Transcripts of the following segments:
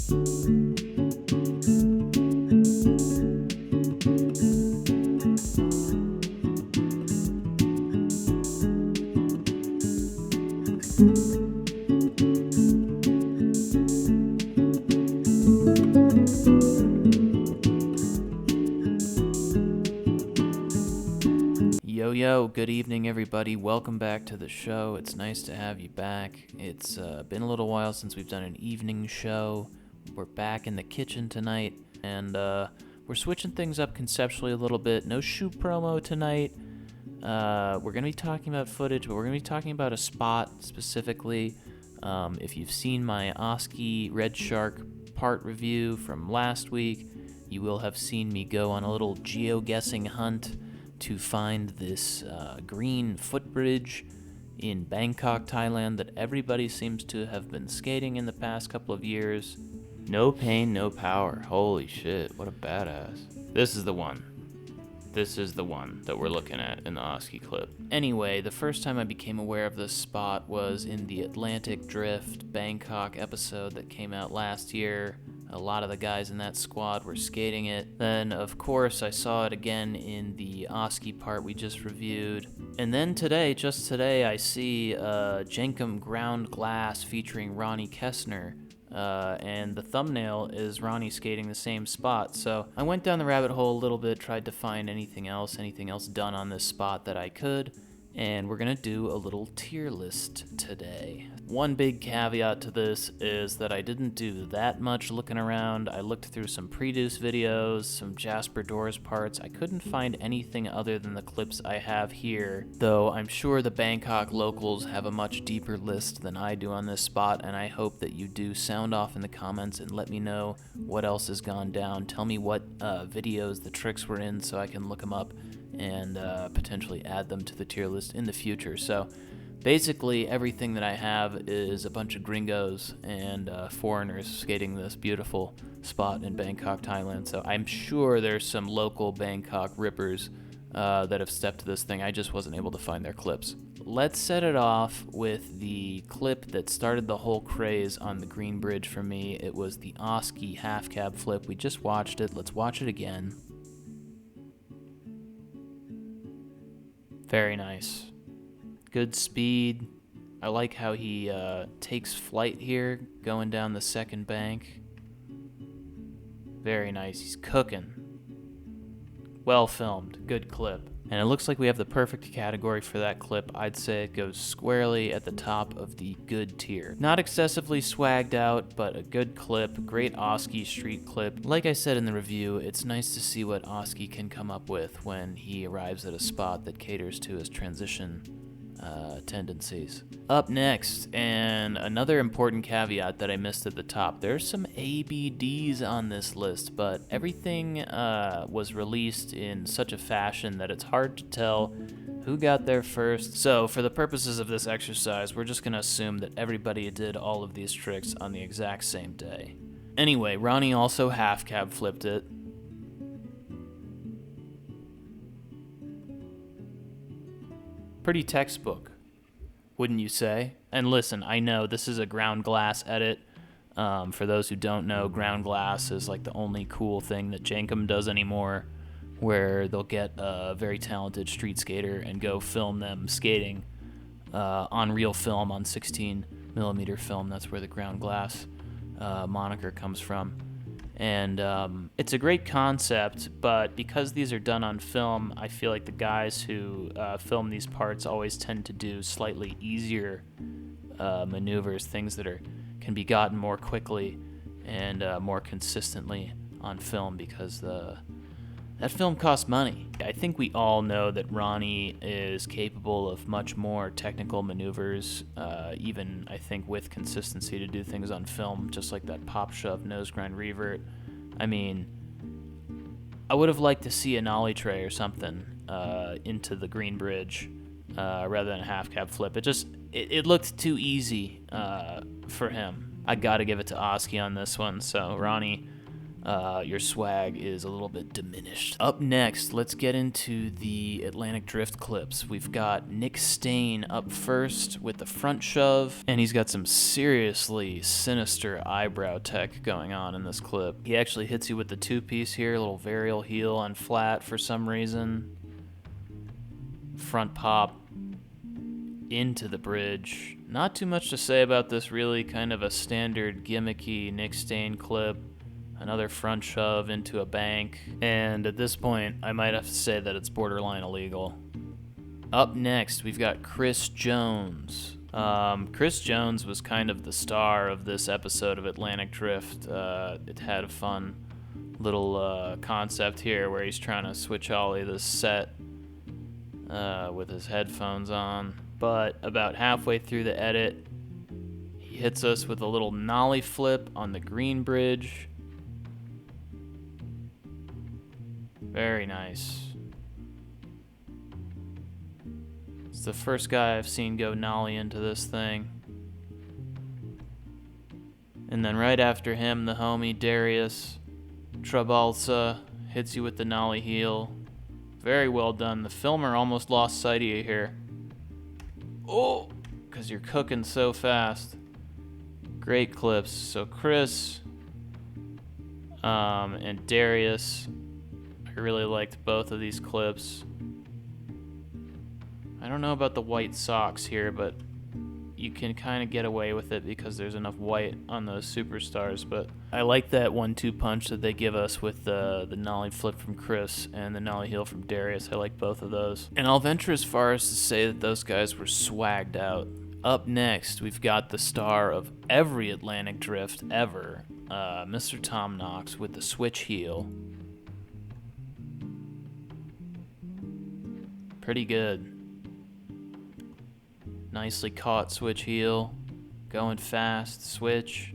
Yo, good evening, everybody. Welcome back to the show. It's nice to have you back. It's been a little while since we've done an evening show. We're back in the kitchen tonight, and we're switching things up conceptually a little bit. No shoe promo tonight. We're going to be talking about footage, but we're going to be talking about a spot specifically. If you've seen my Oski Red Shark part review from last week, you will have seen me go on a little geo-guessing hunt to find this green footbridge in Bangkok, Thailand that everybody seems to have been skating in the past couple of years. No pain, no power. Holy shit, what a badass. This is the one. This is the one that we're looking at in the Oski clip. Anyway, the first time I became aware of this spot was in the Atlantic Drift Bangkok episode that came out last year. A lot of the guys in that squad were skating it. Then, of course, I saw it again in the Oski part we just reviewed. And then today, just today, I see Jenkem Ground Glass featuring Ronnie Kessner. And the thumbnail is Ronnie skating the same spot. So I went down the rabbit hole a little bit, tried to find anything else done on this spot that I could. And we're going to do a little tier list today. One big caveat to this is that I didn't do that much looking around. I looked through some Predeuce videos, some Jasper Doors parts. I couldn't find anything other than the clips I have here, though I'm sure the Bangkok locals have a much deeper list than I do on this spot, and I hope that you do sound off in the comments and let me know what else has gone down. Tell me what videos the tricks were in so I can look them up and potentially add them to the tier list in the future. So basically everything that I have is a bunch of gringos and foreigners skating this beautiful spot in Bangkok, Thailand. So I'm sure there's some local Bangkok rippers that have stepped to this thing. I just wasn't able to find their clips. Let's set it off with the clip that started the whole craze on the Green Bridge for me. It was the Oski half cab flip. We just watched it. Let's watch it again. Very nice. Good speed. I like how he takes flight here, going down the second bank. Very nice. He's cooking. Well filmed. Good clip. And it looks like we have the perfect category for that clip. I'd say it goes squarely at the top of the good tier. Not excessively swagged out, but a good clip. Great Oski street clip. Like I said in the review, it's nice to see what Oski can come up with when he arrives at a spot that caters to his transition tendencies. Up next, and another important caveat that I missed at the top, there's some ABDs on this list, but everything was released in such a fashion that it's hard to tell who got there first. So for the purposes of this exercise, we're just going to assume that everybody did all of these tricks on the exact same day. Anyway, Ronnie also half cab flipped it. Pretty textbook, wouldn't you say? And listen, I know this is a ground glass edit. For those who don't know, ground glass is like the only cool thing that Jenkem does anymore, where they'll get a very talented street skater and go film them skating on real film, on 16mm film. That's where the ground glass moniker comes from. And it's a great concept, but because these are done on film, I feel like the guys who film these parts always tend to do slightly easier maneuvers, things that can be gotten more quickly and more consistently on film, because that film costs money. I think we all know that Ronnie is capable of much more technical maneuvers, even I think with consistency, to do things on film, just like that pop shove nose grind revert. I mean, I would have liked to see a nollie tray or something into the Green Bridge rather than a half cab flip. It looked too easy for him. I gotta give it to Oski on this one. So Ronnie, your swag is a little bit diminished. Up next, let's get into the Atlantic Drift clips. We've got Nick Stain up first with the front shove, and he's got some seriously sinister eyebrow tech going on in this clip. He actually hits you with the two-piece here, a little varial heel on flat for some reason. Front pop into the bridge. Not too much to say about this, really. Kind of a standard gimmicky Nick Stain clip. Another front shove into a bank. And at this point, I might have to say that it's borderline illegal. Up next, we've got Chris Jones. Chris Jones was kind of the star of this episode of Atlantic Drift. It had a fun little concept here where he's trying to switch ollie this set with his headphones on. But about halfway through the edit, he hits us with a little nollie flip on the green bridge. Very nice. It's the first guy I've seen go nollie into this thing. And then right after him, the homie Darius Trabalsa hits you with the nollie heel. Very well done. The filmer almost lost sight of you here. Oh, because you're cooking so fast. Great clips. So Chris and Darius, I really liked both of these clips. I don't know about the white socks here, but you can kind of get away with it because there's enough white on those superstars. But I like that 1-2 punch that they give us with the nollie flip from Chris and the nollie heel from Darius. I like both of those. And I'll venture as far as to say that those guys were swagged out. Up next, we've got the star of every Atlantic Drift ever, Mr. Tom Knox with the switch heel. Pretty good. Nicely caught switch heel, going fast, switch.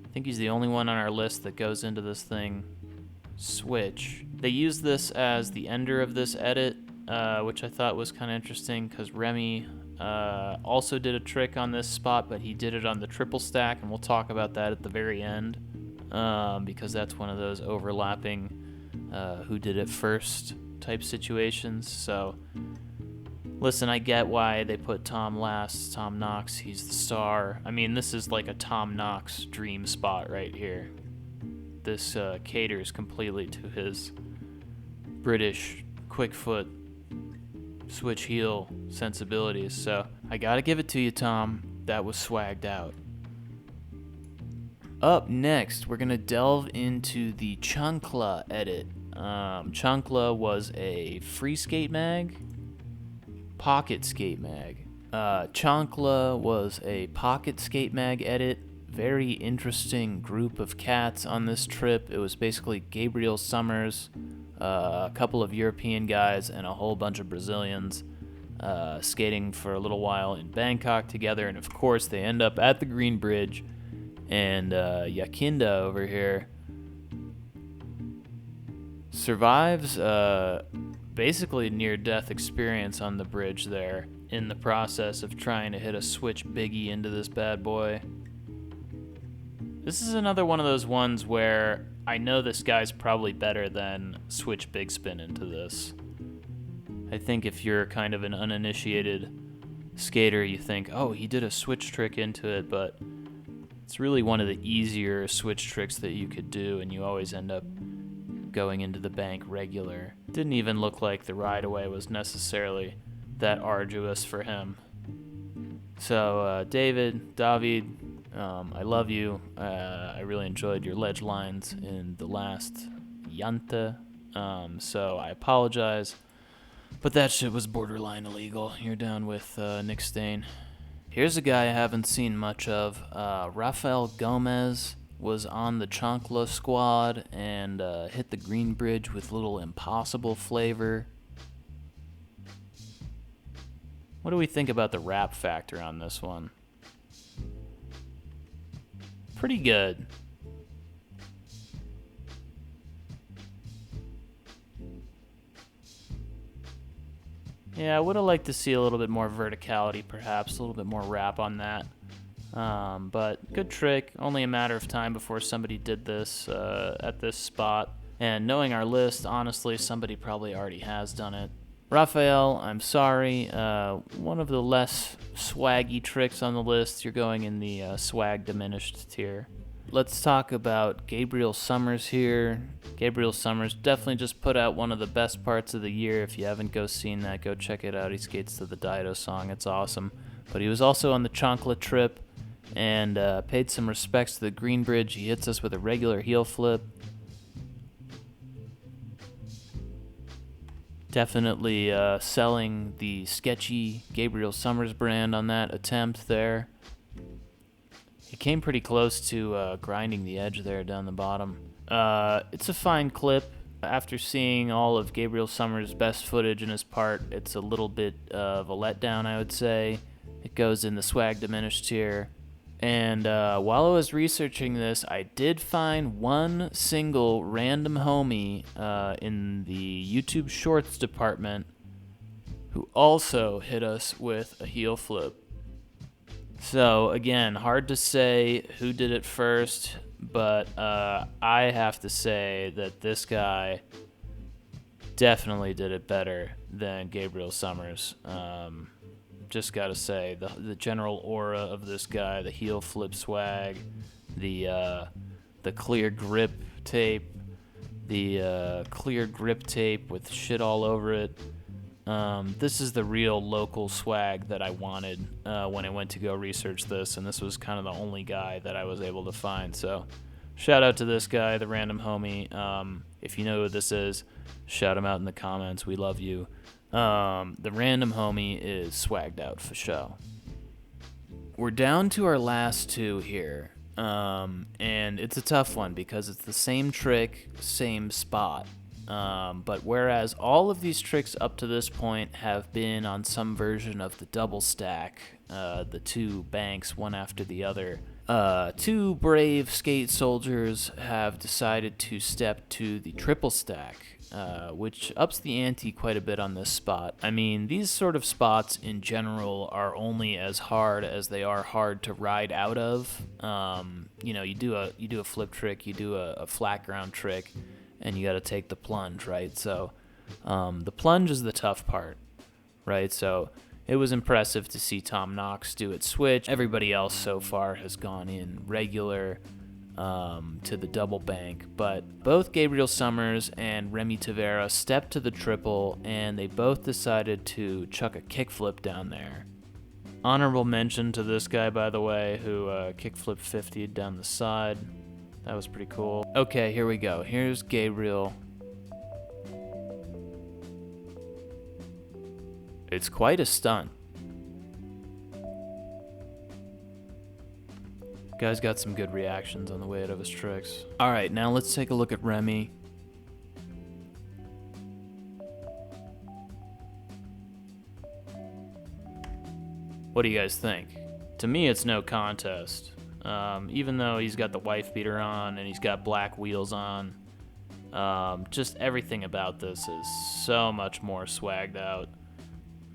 I think he's the only one on our list that goes into this thing switch. They use this as the ender of this edit, which I thought was kind of interesting because Remy also did a trick on this spot, but he did it on the triple stack, and we'll talk about that at the very end because that's one of those overlapping who did it first type situations. So listen, I get why they put Tom last. Tom Knox, he's the star. I mean, this is like a Tom Knox dream spot right here. This caters completely to his British quick foot switch heel sensibilities. So I gotta give it to you, Tom. That was swagged out. Up next, we're gonna delve into the Chancla edit. Chancla was a free skate mag. Pocket skate mag. Chancla was a pocket skate mag edit. Very interesting group of cats on this trip. It was basically Gabriel Summers, a couple of European guys, and a whole bunch of Brazilians skating for a little while in Bangkok together. And of course, they end up at the Green Bridge. And Yakinda over here survives basically near-death experience on the bridge there in the process of trying to hit a switch biggie into this bad boy. This is another one of those ones where I know this guy's probably better than switch big spin into this. I think if you're kind of an uninitiated skater, you think, oh, he did a switch trick into it, but it's really one of the easier switch tricks that you could do, and you always end up going into the bank regular. Didn't even look like the ride away was necessarily that arduous for him. So David, I love you. I really enjoyed your ledge lines in the last Yanta, so I apologize, but that shit was borderline illegal. You're down with Nick Stain. Here's a guy I haven't seen much of. Rafael Gomez was on the Chancla squad and hit the Green Bridge with little impossible flavor. What do we think about the rap factor on this one? Pretty good. Yeah, I would have liked to see a little bit more verticality, perhaps, a little bit more rap on that. But good trick. Only a matter of time before somebody did this at this spot. And knowing our list, honestly, somebody probably already has done it. Raphael, I'm sorry. One of the less swaggy tricks on the list. You're going in the swag diminished tier. Let's talk about Gabriel Summers here. Gabriel Summers definitely just put out one of the best parts of the year. If you haven't seen that, go check it out. He skates to the Dido song. It's awesome. But he was also on the Chonkla trip and paid some respects to the Green Bridge. He hits us with a regular heel flip. Definitely selling the sketchy Gabriel Summers brand on that attempt there. He came pretty close to grinding the edge there down the bottom. It's a fine clip. After seeing all of Gabriel Summers' best footage in his part, it's a little bit of a letdown, I would say. It goes in the swag diminished tier. And while I was researching this, I did find one single random homie in the YouTube Shorts department who also hit us with a heel flip. So, again, hard to say who did it first, but I have to say that this guy definitely did it better than Gabriel Summers. Just gotta say, the general aura of this guy, the heel flip swag, the clear grip tape, with shit all over it. This is the real local swag that I wanted when I went to go research this, and this was kind of the only guy that I was able to find. So, shout out to this guy, the random homie. If you know who this is, shout him out in the comments. We love you. The random homie is swagged out for show. We're down to our last two here, and it's a tough one because it's the same trick, same spot. But whereas all of these tricks up to this point have been on some version of the double stack, the two banks one after the other, two brave skate soldiers have decided to step to the triple stack, which ups the ante quite a bit on this spot. I mean, these sort of spots in general are only as hard as they are hard to ride out of. You do a flip trick, you do a flat ground trick, and you got to take the plunge, right? So the plunge is the tough part, right? So it was impressive to see Tom Knox do it switch. Everybody else so far has gone in regular to the double bank, but both Gabriel Summers and Remy Tavera stepped to the triple, and they both decided to chuck a kickflip down there. Honorable mention to this guy, by the way, who kickflipped 50 down the side. That was pretty cool. Okay, here we go. Here's Gabriel. It's quite a stunt. Guy's got some good reactions on the way out of his tricks. Alright, now let's take a look at Remy. What do you guys think? To me, it's no contest. Even though he's got the wife beater on and he's got black wheels on, just everything about this is so much more swagged out.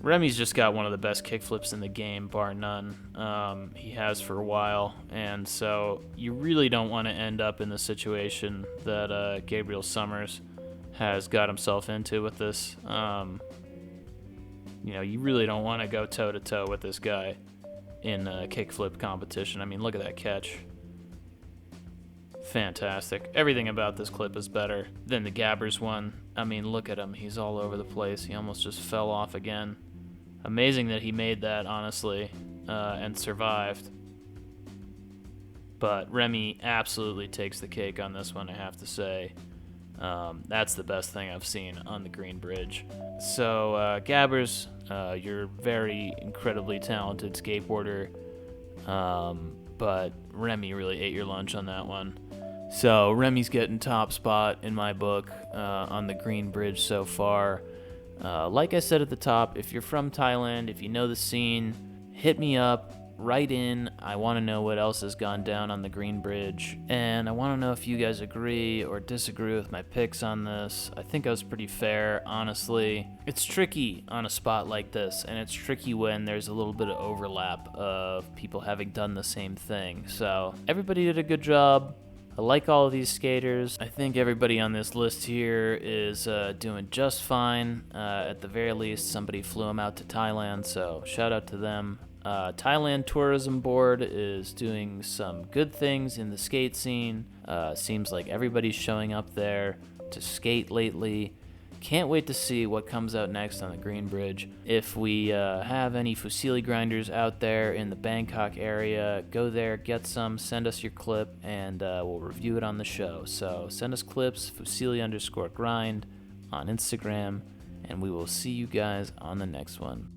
Remy's just got one of the best kickflips in the game, bar none. He has for a while, and so you really don't want to end up in the situation that Gabriel Summers has got himself into with this. You really don't want to go toe-to-toe with this guy in a kickflip competition. I mean, look at that catch. Fantastic. Everything about this clip is better than the Gabbers one. I mean, look at him. He's all over the place. He almost just fell off again. Amazing that he made that, honestly, and survived. But Remy absolutely takes the cake on this one, I have to say. That's the best thing I've seen on the Green Bridge. So, Gabbers, you're very incredibly talented skateboarder, but Remy really ate your lunch on that one. So Remy's getting top spot in my book on the Green Bridge so far. Like I said at the top, if you're from Thailand, if you know the scene, hit me up. write in. I want to know what else has gone down on the Green Bridge, and I want to know if you guys agree or disagree with my picks on this. I think I was pretty fair, honestly. It's tricky on a spot like this, and it's tricky when there's a little bit of overlap of people having done the same thing. So everybody did a good job. I like all of these skaters. I think everybody on this list here is doing just fine. At the very least, somebody flew them out to Thailand, so shout out to them. Thailand Tourism Board is doing some good things in the skate scene. Seems like everybody's showing up there to skate lately. Can't wait to see what comes out next on the Green Bridge. If we have any Fusilli grinders out there in the Bangkok area, go there, get some, send us your clip, and we'll review it on the show. So send us clips, Fusilli_grind on Instagram, and we will see you guys on the next one.